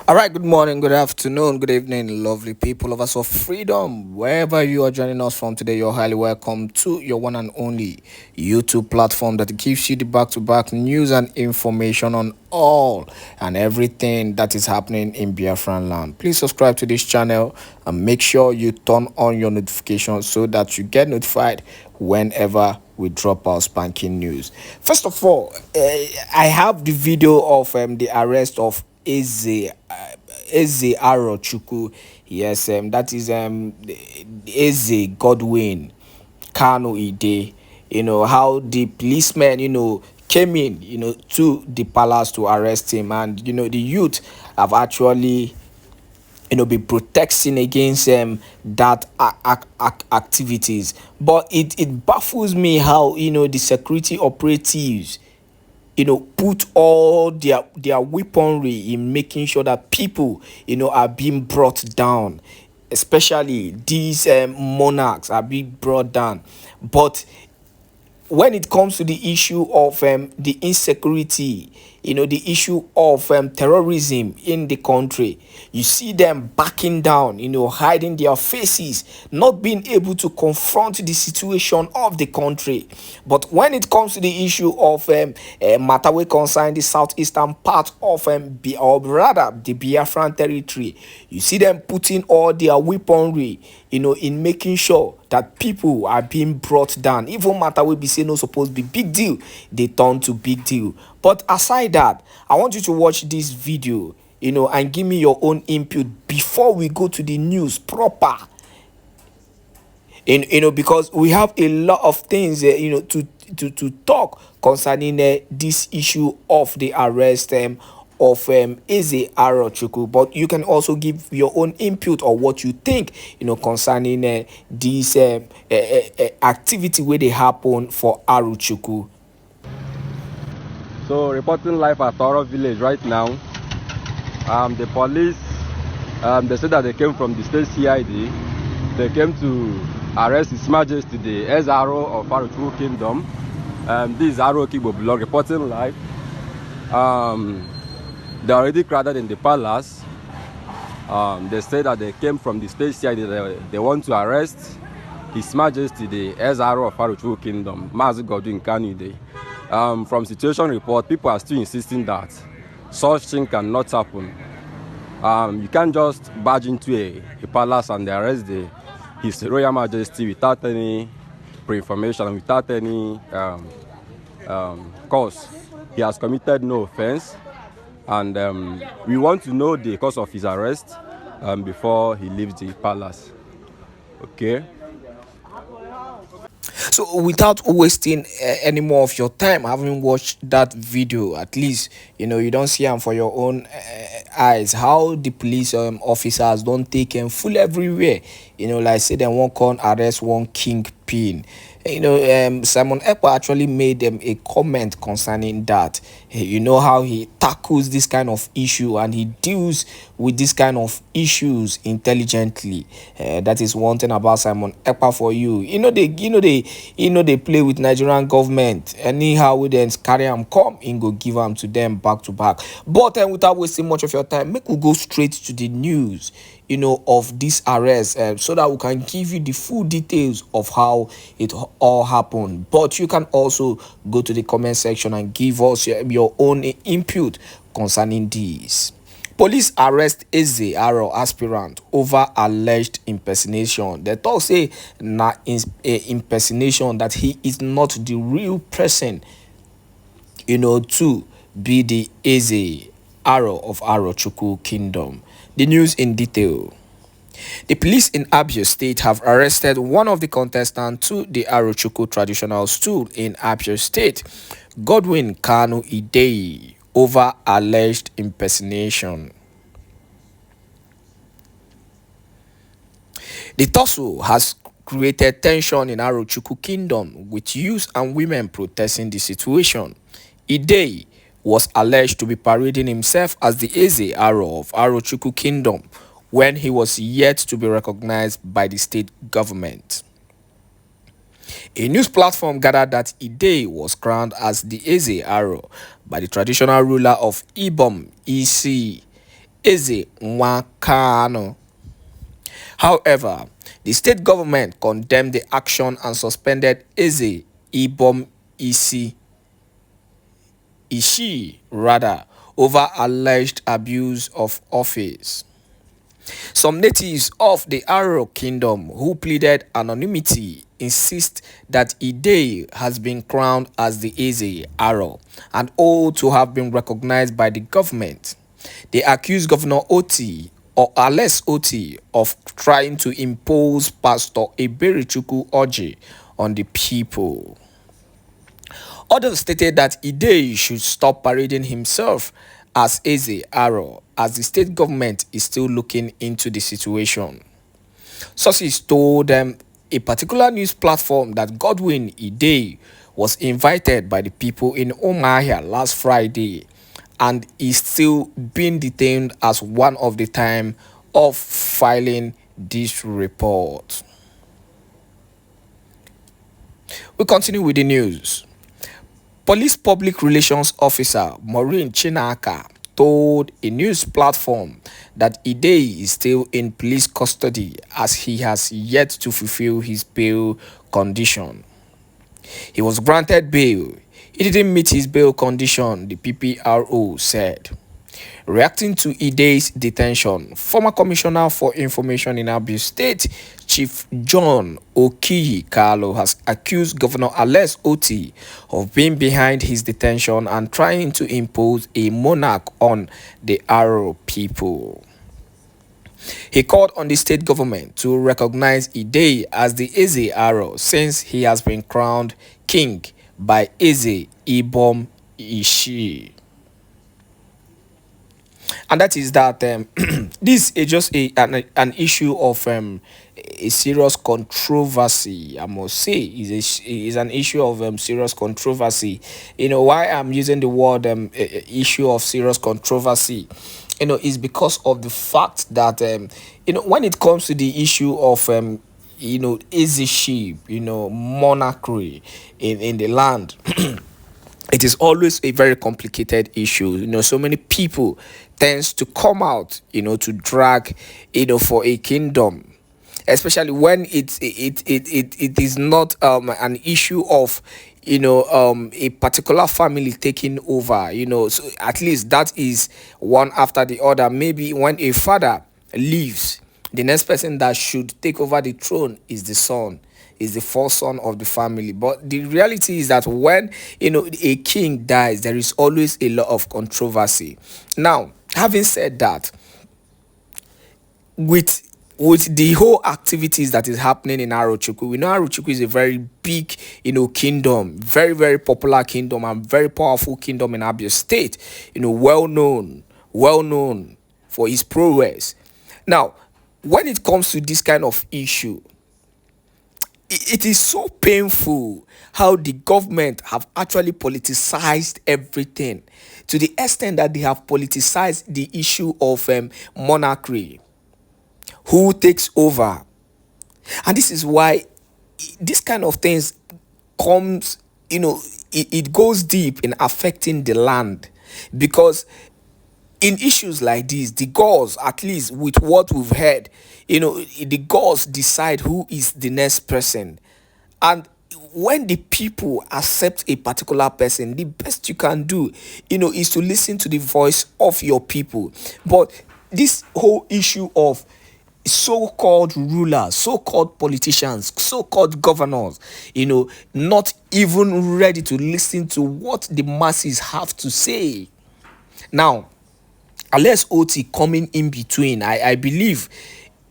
All right, good morning, good afternoon, good evening, lovely people of us of freedom. Wherever you are joining us from today, you're highly welcome to your one and only YouTube platform that gives you the back to back news and information on all and everything that is happening in Biafran land. Please subscribe to this channel and make sure you turn on your notifications so that you get notified whenever we drop our spanking news. First of all, I have the video of the arrest of Arochukwu. Yes, that is Eze Godwin Kano Ide. How the policemen, came in, to the palace to arrest him, and the youth have actually be protesting against that activities. But it baffles me how the security operatives put all their weaponry in making sure that people are being brought down, especially these monarchs are being brought down. But when it comes to the issue of the insecurity, the issue of terrorism in the country, you see them backing down, hiding their faces, not being able to confront the situation of the country. But when it comes to the issue of matter wey concern the southeastern part of or rather the Biafran territory, you see them putting all their weaponry, in making sure that people are being brought down. Even matter wey be say no supposed be big deal, they turn to big deal. But aside that, I want you to watch this video, and give me your own input before we go to the news proper. Because we have a lot of things, to talk concerning this issue of the arrest of Eze Arochukwu. But you can also give your own input or what you think, concerning this activity where they happen for Arochukwu. So reporting live at Toro village right now. The police, they said that they came from the state CID. They came to arrest His Majesty the SRO of Arochukwu Kingdom. This is Arochukwu blog reporting live. They already crowded in the palace. They said that they came from the state CID. They want to arrest His Majesty the SRO of Arochukwu Kingdom, Mazi Godwin Kano. From situation report, people are still insisting that such thing cannot happen. You can't just barge into a palace and arrest His Royal Majesty without any pre-information, without any cause. He has committed no offense, and we want to know the cause of his arrest before he leaves the palace. Okay. So without wasting any more of your time, having watched that video, at least you don't see them for your own eyes how the police officers don't take them full everywhere. Like say they won't come arrest one kingpin. Simon Ekpa actually made them a comment concerning that. How he tackles this kind of issue and he deals with this kind of issues intelligently. That is one thing about Simon Ekpa for you. They play with Nigerian government. Anyhow, we then carry them come and go give them to them back to back. But without wasting much of your time, make we go straight to the news. Of this arrest, so that we can give you the full details of how it all happened. But you can also go to the comment section and give us your own input concerning this. Police arrest Eze Aro aspirant over alleged impersonation. They talk say na impersonation, that he is not the real person, to be the Eze Aro of Arochukwu Kingdom. The news in detail. The police in Abia State have arrested one of the contestants to the Arochukwu traditional stool in Abia State, Godwin Kano Ide, over alleged impersonation. The tussle has created tension in Arochukwu Kingdom, with youth and women protesting the situation. Ide was alleged to be parading himself as the Eze Aro of Arochukwu Kingdom when he was yet to be recognized by the state government. A news platform gathered that Ide was crowned as the Eze Aro by the traditional ruler of Ibom, EC, Eze Nwakano. However, the state government condemned the action and suspended Eze Ibom Ishi rather over alleged abuse of office. Some natives of the Aro kingdom who pleaded anonymity insist that Ide has been crowned as the Eze Aro and all to have been recognized by the government. They accuse Governor Oti or Ales Oti of trying to impose Pastor Arochukwu Oji on the people. Others stated that Ide should stop parading himself as Eze Aro, as the state government is still looking into the situation. Sources told them a particular news platform that Godwin Ide was invited by the people in Umuahia last Friday and is still being detained as one of the time of filing this report. We continue with the news. Police Public Relations Officer Maureen Chinaka told a news platform that Ide is still in police custody as he has yet to fulfill his bail condition. He was granted bail. He didn't meet his bail condition, the PPRO said. Reacting to Ide's detention, former Commissioner for Information in Abia State, Chief John Okiyi Carlo, has accused Governor Ales Oti of being behind his detention and trying to impose a monarch on the Aro people. He called on the state government to recognize Ide as the Eze Aro since he has been crowned king by Eze Ibom Ishi. And that is that this is just an issue of a serious controversy. I must say is an issue of serious controversy. You know why I'm using the word issue of serious controversy, is because of the fact that when it comes to the issue of easyship, monarchy in the land. It is always a very complicated issue. So many people tends to come out, to drag, for a kingdom, especially when it is not an issue of a particular family taking over. So at least that is one after the other. Maybe when a father leaves, the next person that should take over the throne is the son, is the first son of the family. But the reality is that when a king dies, there is always a lot of controversy. Now, having said that, with the whole activities that is happening in Arochukwu, we know Arochukwu is a very big kingdom, very very popular kingdom and very powerful kingdom in Abia State, well known for his prowess. Now, when it comes to this kind of issue, it is so painful how the government have actually politicized everything to the extent that they have politicized the issue of monarchy, who takes over. And this is why this kind of things comes, it goes deep in affecting the land, because in issues like this, the gods, at least with what we've heard, the gods decide who is the next person. And when the people accept a particular person, the best you can do, is to listen to the voice of your people. But this whole issue of so-called rulers, so-called politicians, so-called governors, not even ready to listen to what the masses have to say. Now, Ales Oti coming in between, I believe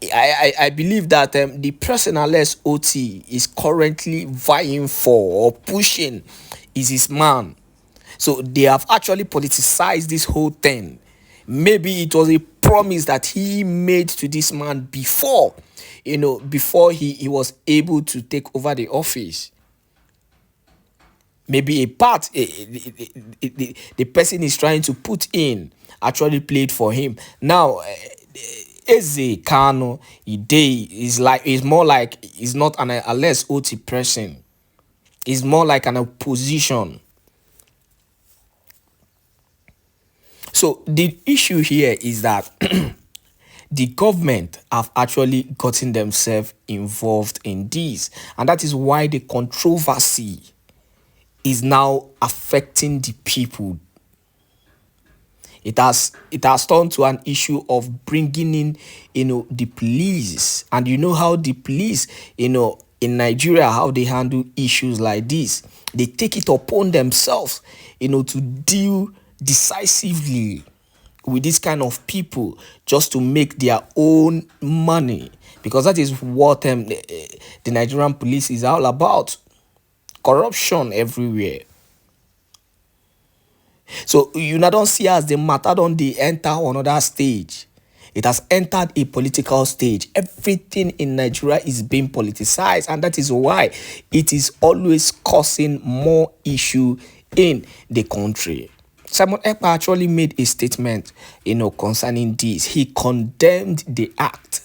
that the person Ales Oti is currently vying for or pushing is his man. So they have actually politicized this whole thing. Maybe it was a promise that he made to this man before he was able to take over the office. Maybe a part the person is trying to put in actually played for him. Now, Eze Kano Ide is more like, is not an Ales Oti person. It's more like an opposition. So the issue here is that the government have actually gotten themselves involved in this, and that is why the controversy is now affecting the people. It has turned to an issue of bringing in, the police, and you know how the police, in Nigeria, how they handle issues like this. They take it upon themselves, to deal decisively with this kind of people just to make their own money, because that is what the Nigerian police is all about. Corruption everywhere. So you now don't see as the matter don't they enter another stage. It has entered a political stage. Everything in Nigeria is being politicized, and that is why it is always causing more issue in the country. Simon Ekpa actually made a statement, concerning this. He condemned the act,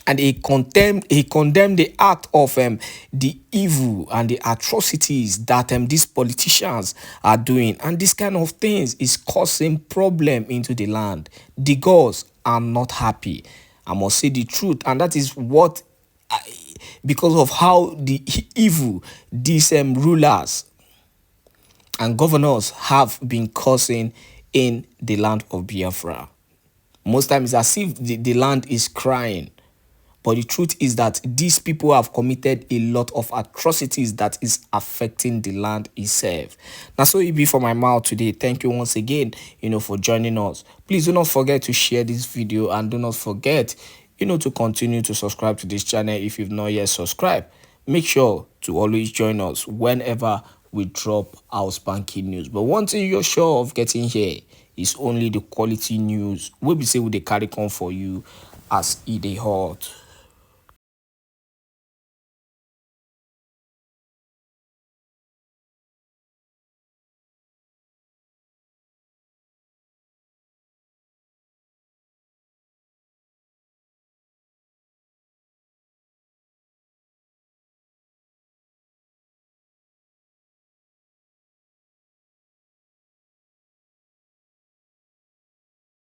and he condemned the act of the evil and the atrocities that these politicians are doing, and this kind of things is causing problem into the land. The gods are not happy, I must say the truth, and that is what because of how the evil these rulers and governors have been causing in the land of Biafra. Most times it's as if the land is crying. But the truth is that these people have committed a lot of atrocities that is affecting the land itself. That's all it be for my mouth today. Thank you once again, for joining us. Please do not forget to share this video, and do not forget, to continue to subscribe to this channel if you've not yet subscribed. Make sure to always join us whenever we drop our spanking news. But one thing you're sure of getting here is only the quality news. We'll be saying we carry on for you as it is hot.